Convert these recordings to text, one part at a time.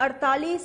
48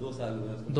2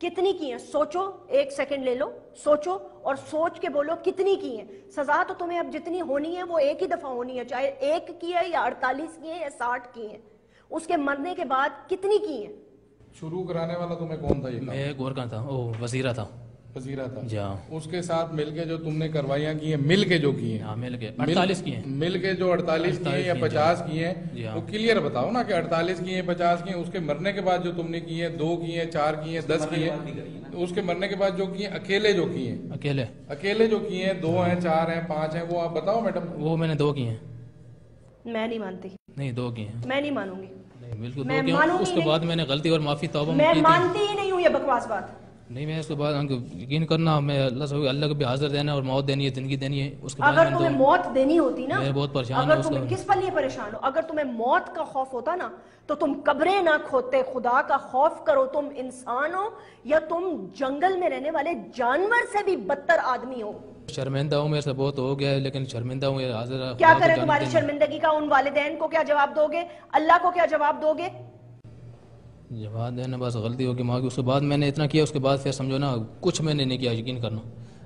کتنی کی ہیں؟ سوچو، ایک سیکنڈ لے لو، سوچو اور سوچ کے بولو کتنی کی ہیں. سزا تو تمہیں اب جتنی ہونی ہے وہ ایک ہی دفعہ ہونی ہے، چاہے 1 کی ہے یا 48 کی ہے یا 60 کی ہیں. اس کے مرنے کے بعد کتنی کی ہیں؟ شروع کرانے والا تمہیں کون تھا؟ یہ میں گور کا تھا، وزیرہ تھا. وزیرہ تھا. جی ہاں. اس کے ساتھ مل کے جو تم نے کروائیاں کی ہیں، مل کے جو کی ہیں، ہاں مل کے 48 کی ہیں. مل کے جو 48 کی ہیں یا 50 کی ہیں، وہ کلیئر بتاؤ نا کہ 48 کی ہیں 50 کی ہیں. اس کے مرنے کے بعد جو تم نے کی ہیں، 2 کی ہیں، 4 کی ہیں، 10 کی ہیں. اس کے مرنے کے بعد جو کی ہیں اکیلے جو کی ہیں، اکیلے جو کی ہیں 2 ہیں 4 ہیں 5 ہیں، وہ آپ بتاؤ میڈم. وہ میں نے 2 کی ہیں. میں نہیں مانتی. نہیں 2 کی ہیں. میں نہیں مانوں گی. بالکل 2 کی ہیں. اس کے بعد میں نے غلطی اور معافی توبہ میں مانتی ہی نہیں ہوں یہ بکواس بات. نہیں میں اس کے بعد یقین کرنا، میں اللہ کو بھی حاضر دینا اور موت دینی ہے، زندگی دینی ہے. اس کے بعد اگر تمہیں موت دینی ہوتی نا، میں بہت پریشان ہوں. اگر تمہیں کس پر لیے پریشان ہو؟ اگر تمہیں موت کا خوف ہوتا نا تو تم قبریں نہ کھودتے. خدا کا خوف کرو. تم انسان ہو یا تم جنگل میں رہنے والے جانور سے بھی بدتر آدمی ہو. شرمندہ ہوں، میرے سے بہت ہو گیا ہے، لیکن شرمندہ ہوں. حاضر کیا کرے تمہاری شرمندگی کا؟ ان والدین کو کیا جواب دو گے؟ اللہ کو کیا جواب دو گے؟ جواب دینا بس غلطی ہوگی ماں کی. اس کے بعد میں نے اتنا کیا، اس کے بعد پھر سمجھو نا کچھ میں نے نہیں کیا. یقین کرنا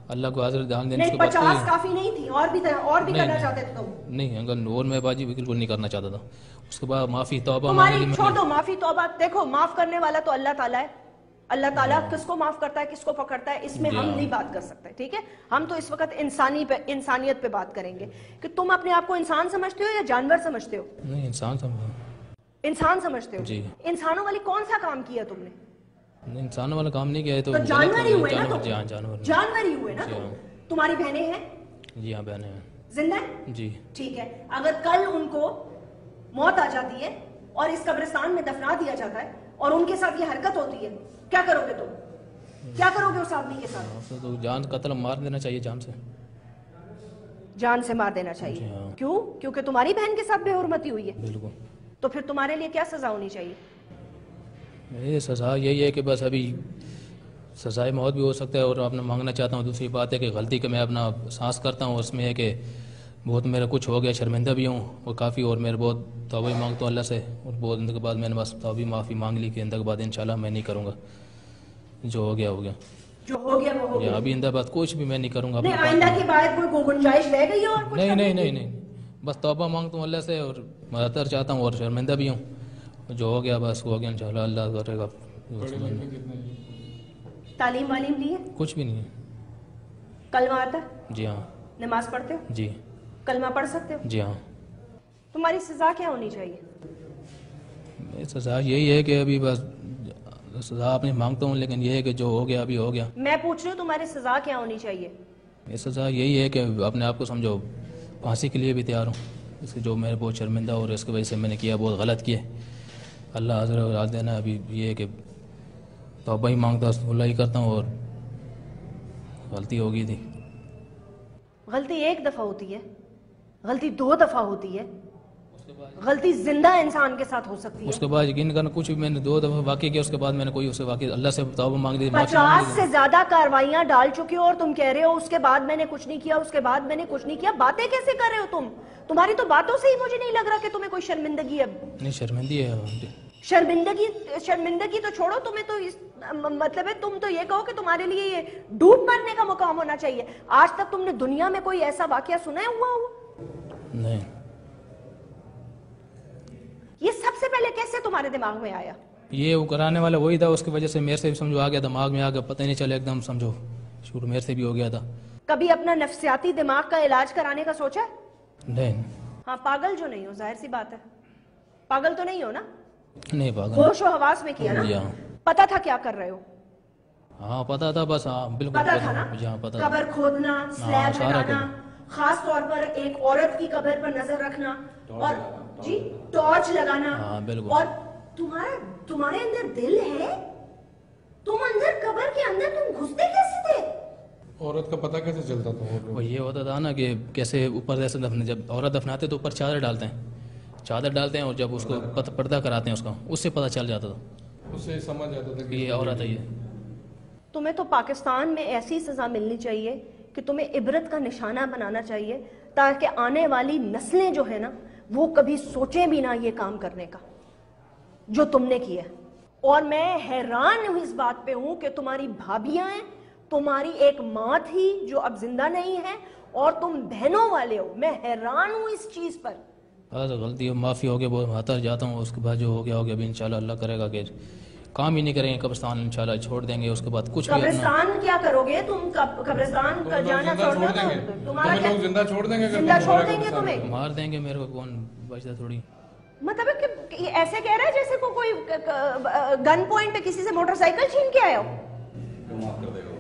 اللہ کو حاضر دھیان دینے. نہیں 50 کافی نہیں تھی، اور بھی کرنا چاہتے تھے تم؟ نہیں اگر اور میں باجی بالکل نہیں کرنا چاہتا تھا. اس کے بعد معافی توبہ تمہاری چھوڑ دو. معافی توبہ دیکھو، معاف کرنے والا تو اللہ تعالیٰ ہے. اللہ تعالیٰ کس کو معاف کرتا ہے کس کو پکڑتا ہے اس میں ہم نہیں بات کر سکتے. ٹھیک ہے، ہم تو اس وقت انسانیت پہ بات کریں گے کہ تم اپنے آپ کو انسان سمجھتے ہو یا جانور سمجھتے ہو؟ نہیں انسان سمجھو. انسان سمجھتے ہو جی. انسانوں والی کون سا کام کیا تم نے؟ انسانوں والا کام نہیں کیا ہے تو جانور ہی ہوئے نا. جانور ہی ہوئے نا. تمہاری بہنیں ہیں؟ جی ہاں بہنیں ہیں. زندہ ہیں؟ جی. ٹھیک ہے، اگر کل ان کو موت آ جاتی ہے اور اس قبرستان میں دفنا دیا جاتا ہے اور ان کے ساتھ یہ حرکت ہوتی ہے، کیا کرو گے تم؟ کیا کرو گے اس آدمی کے ساتھ؟ تو جان قتل مار دینا چاہیے. جان سے جان سے مار دینا چاہیے. کیوں؟ کیونکہ تمہاری بہن کے ساتھ بے حرمتی ہوئی ہے. بالکل. تو پھر تمہارے لیے کیا سزا ہونی چاہیے؟ یہ سزا یہی ہے کہ بس ابھی سزائے موت بھی ہو سکتا ہے اور اپنا مانگنا چاہتا ہوں. دوسری بات ہے کہ غلطی کہ میں اپنا سانس کرتا ہوں، اس میں ہے کہ بہت میرا کچھ ہو گیا، شرمندہ بھی ہوں اور کافی، اور میرے بہت توبہ مانگتا ہوں اللہ سے. اور بہت دن کے بعد میں نے بس توبہ معافی مانگ لی کہ اندر کے بعد انشاءاللہ میں نہیں کروں گا. جو ہو گیا ہو گیا. جو ہو گیا وہ ہو گیا. ابھی اندر بعد کچھ بھی میں نہیں کروں گا. نہیں آئندہ کی بات کوئی گنجائش رہ گئی اور کچھ نہیں بس توبہ مانگتا ہوں اللہ سے اور مدد چاہتا ہوں اور شرمندہ بھی ہوں. جو ہو گیا بس ہو گیا، انشاءاللہ اللہ کرے گا. تعلیم والیم لی ہے؟ کچھ بھی نہیں ہے. کلمہ آتا ہے؟ جی ہاں. نماز پڑھتے ہو؟ جی. کلمہ پڑھ سکتے ہو؟ جی ہاں. تمہاری سزا کیا ہونی چاہیے؟ سزا یہی ہے کہ ابھی بس سزا اپنی مانگتا ہوں، لیکن یہ ہے کہ جو ہو گیا ابھی ہو گیا. میں پوچھ رہی ہوں تمہاری سزا کیا ہونی چاہیے؟ یہ سزا یہی ہے کہ اپنے آپ کو سمجھو پھانسی کے لیے بھی تیار ہوں. اس کے جو میں بہت شرمندہ اور اس کی وجہ سے میں نے کیا بہت غلط کیا. اللہ حاضر اور دینا. ابھی یہ ہے کہ توبہ ہی مانگتا ہوں، اللہ ہی کرتا ہوں اور غلطی ہو گئی تھی. غلطی 1 دفعہ ہوتی ہے، غلطی 2 دفعہ ہوتی ہے، غلطی زندہ انسان کے ساتھ ہو سکتی ہے. اس کے بعد یقین کرنا کچھ بھی میں نے 2 دفعہ واقع کیا، اس کے بعد میں نے کوئی اس سے واقع اللہ سے توبہ مانگ دی. 50 سے زیادہ کاروائیاں ڈال چکے ہو اور تم کہہ رہے ہو اس کے بعد میں نے کچھ نہیں کیا، اس کے بعد میں نے کچھ نہیں کیا. باتیں کیسے کر رہے ہو تم؟ تمہاری تو باتوں سے ہی مجھے نہیں لگ رہا کہ تمہیں کوئی شرمندگی ہے. نہیں شرمندگی ہے. شرمندگی تو چھوڑو، تمہیں تو مطلب ہے تم تو یہ کہو کہ تمہارے لیے یہ ڈوب مرنے کا مقام ہونا چاہیے. آج تک تم نے دنیا میں کوئی ایسا واقعہ سنا ہوا ہو؟ نہیں. یہ سب سے پہلے کیسے تمہارے دماغ میں آیا؟ یہ وہ کرانے والا وہی تھا، اس کی وجہ سے میرے سے بھی سمجھو آ گیا، دماغ میں آ گیا، پتہ ہی نہیں چلا، ایک دم سمجھو شروع میرے سے بھی ہو گیا تھا. کبھی اپنا نفسیاتی دماغ کا علاج کرانے کا سوچا ہے؟ نہیں. ہاں پاگل جو نہیں ہو، ظاہر سی بات ہے پاگل تو نہیں ہو نا؟ نہیں پاگل. ہوش و حواس میں کیا نا؟ پتا تھا کیا کر رہے ہو؟ ہاں پتا تھا بس. ہاں بالکل پتا تھا نا. قبر کھودنا، سلیب لگانا، خاص طور پر ایک عورت کی قبر پر نظر رکھنا اور جی ٹارچ لگانا. اور تمہارے اندر دل ہے؟ تم اندر قبر کے اندر تم گھستے کیسے تھے؟ عورت کا پتہ کیسے چلتا تھا؟ وہ یہ ہوتا تھا نا کہ کیسے اوپر جیسے جب عورت دفناتے تو اوپر چادر ڈالتے ہیں اور جب اس کو پردہ کراتے ہیں اس کا، اس سے پتہ چل جاتا تھا، اس سے سمجھ آتا تھا کہ یہ عورت ہے. یہ تمہیں تو پاکستان میں ایسی سزا ملنی چاہیے کہ تمہیں عبرت کا نشانہ بنانا چاہیے تاکہ آنے والی نسلیں جو ہے نا وہ کبھی سوچیں بھی نہ یہ کام کرنے کا جو تم نے کیا. اور میں حیران ہوں اس بات پہ ہوں کہ تمہاری بھابیاں ہیں, تمہاری ایک ماں تھی جو اب زندہ نہیں ہے, اور تم بہنوں والے ہو. میں حیران ہوں اس چیز پر. غلطی معافی ہو گیا, بہت ماتر جاتا ہوں. اس کے بعد جو ہو گیا ابھی انشاءاللہ اللہ کرے گا کہ کام ہی نہیں کریں گے, قبرستان انشاءاللہ چھوڑ دیں گے. اس کے بعد کچھ قبرستان کیا کرو گے تم؟ قبرستان کا جانا چھوڑ دیں گے, تمہارا لوگ زندہ چھوڑ دیں گے, زندہ چھوڑ دیں گے تمہیں, مار دیں گے. میرے کو کون بچتا تھوڑی. مطلب کہ ایسے کہہ رہا ہے جیسے کوئی گن پوائنٹ پہ کسی سے موٹر سائیکل چھین کے آیا ہو. معاف کر دے گا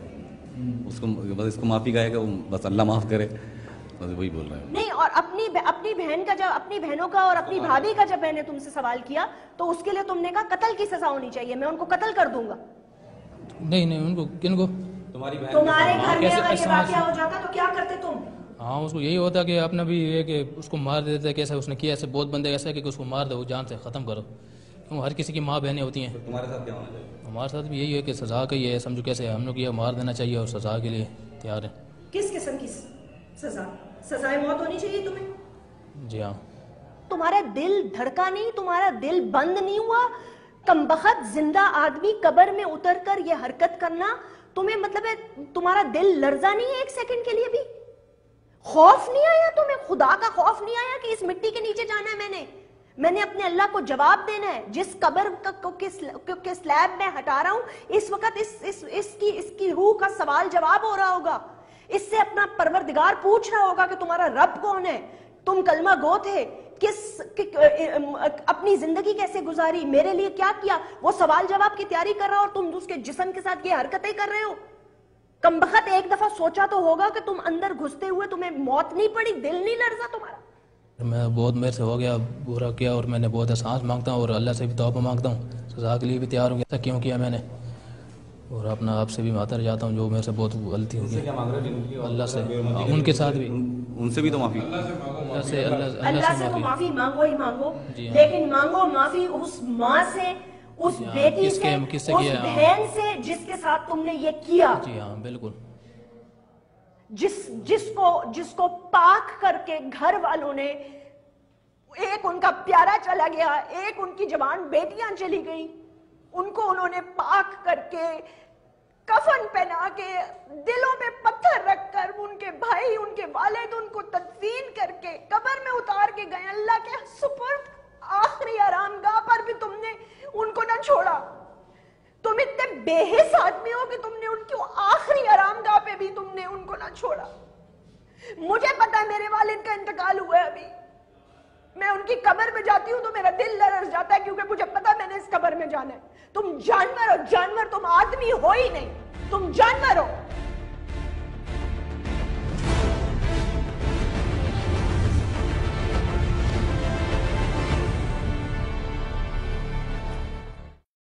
اس کو, بس اس کو معافی کہے گا, بس اللہ معاف کرے, بس وہی بول رہے ہیں. نہیں, اور اپنی بہن کا, جب اپنی بہنوں کا اور اپنی بھابھی کا جب میں نے تم سے سوال کیا تو اس کے لیے تم نے کہا قتل کی سزا ہونی چاہیے, میں ان کو قتل کر دوں گا. نہیں ان کو, کن کو؟ تمہارے گھر میں اگر یہ واقعہ ہو جاتا تو کیا کرتے تم؟ ہاں اس کو یہی ہوتا کہ اپنا بھی یہ کہ اس کو مار دیتے, کیسے اس نے کیا, ایسے بہت بندے ایسے کہ اس کو مار دو, جان سے ختم کرو. کیوں ہر کسی کی ماں بہنیں ہوتی ہیں. تمہارے ساتھ کیا ہونا چاہیے؟ ہمارے ساتھ بھی یہی ہے کہ سزا کا ہی ہے, سمجھو کیسے ہم لوگ یہ مار دینا چاہیے اور سزا کے لیے تیار ہیں. کس قسم کی سزا؟ سزائے موت ہونی چاہیے تمہیں؟ جی ہاں. تمہارا دل دھڑکا نہیں, تمہارا دل بند نہیں ہوا؟ کمبخت زندہ آدمی قبر میں اتر کر یہ حرکت کرنا تمہیں, مطلب ہے تمہارا دل لرزا نہیں ہے ایک سیکنڈ کے لیے بھی؟ خوف نہیں آیا تمہیں, خدا کا خوف نہیں آیا کہ اس مٹی کے نیچے جانا ہے؟ میں نے اپنے اللہ کو جواب دینا ہے. جس قبر کے سلیب میں ہٹا رہا ہوں اس وقت اس کی روح کا سوال جواب ہو رہا ہوگا. اس سے اپنا پروردگار پوچھ رہا ہوگا کہ تمہارا رب کون ہے, تم کلمہ گو تھے, اپنی زندگی کیسے گزاری, میرے لیے کیا کیا. وہ سوال جواب کی تیاری کر رہا اور تم اس کے جسم کے ساتھ یہ حرکتیں کر رہے ہو. کمبخت ایک دفعہ سوچا تو ہوگا کہ تم اندر گھستے ہوئے تمہیں موت نہیں پڑی, دل نہیں لرزا تمہارا؟ میں بہت میرے سے ہو گیا, برا کیا, اور میں نے بہت احساس مانگتا ہوں اور اللہ سے بھی توبہ مانگتا ہوں, سزا کے لیے بھی تیار ہوں. ایسا کیوں کیا میں نے, اور اپنا آپ سے بھی معذر جاتا ہوں جو میرے سے بہت غلطی ہوگی. اللہ سے, ان کے ساتھ بھی, ان سے بھی تو معافی, اللہ سے تو معافی مانگو ہی مانگو, لیکن مانگو معافی اس ماں سے, اس بیٹی سے, اس بہن سے جس کے ساتھ تم نے یہ کیا. جی ہاں بالکل. جس کو پاک کر کے گھر والوں نے, ایک ان کا پیارا چلا گیا, ایک ان کی جوان بیٹیاں چلی گئیں, ان کو انہوں نے پاک کر کے, کفن پہنا کے, دلوں پہ پتھر رکھ کر, ان کے بھائی, ان کے والد ان کو تدفین کر کے قبر میں اتار کے گئے. اللہ کے سپرد آخری آرام گاہ پر بھی تم نے ان کو نہ چھوڑا. تم اتنے بے حس آدمی ہو کہ تم نے ان کی آخری آرام گاہ پہ بھی تم نے ان کو نہ چھوڑا. مجھے پتا ہے میرے والد کا انتقال ہوا ہے ابھی, میں ان کی قبر میں جاتی ہوں تو میرا دل لرز جاتا ہے کیونکہ مجھے پتا ہے میں نے اس قبر میں جانا ہے. تم جانور ہو, جانور, تم آدمی ہو ہی نہیں, تم جانور ہو.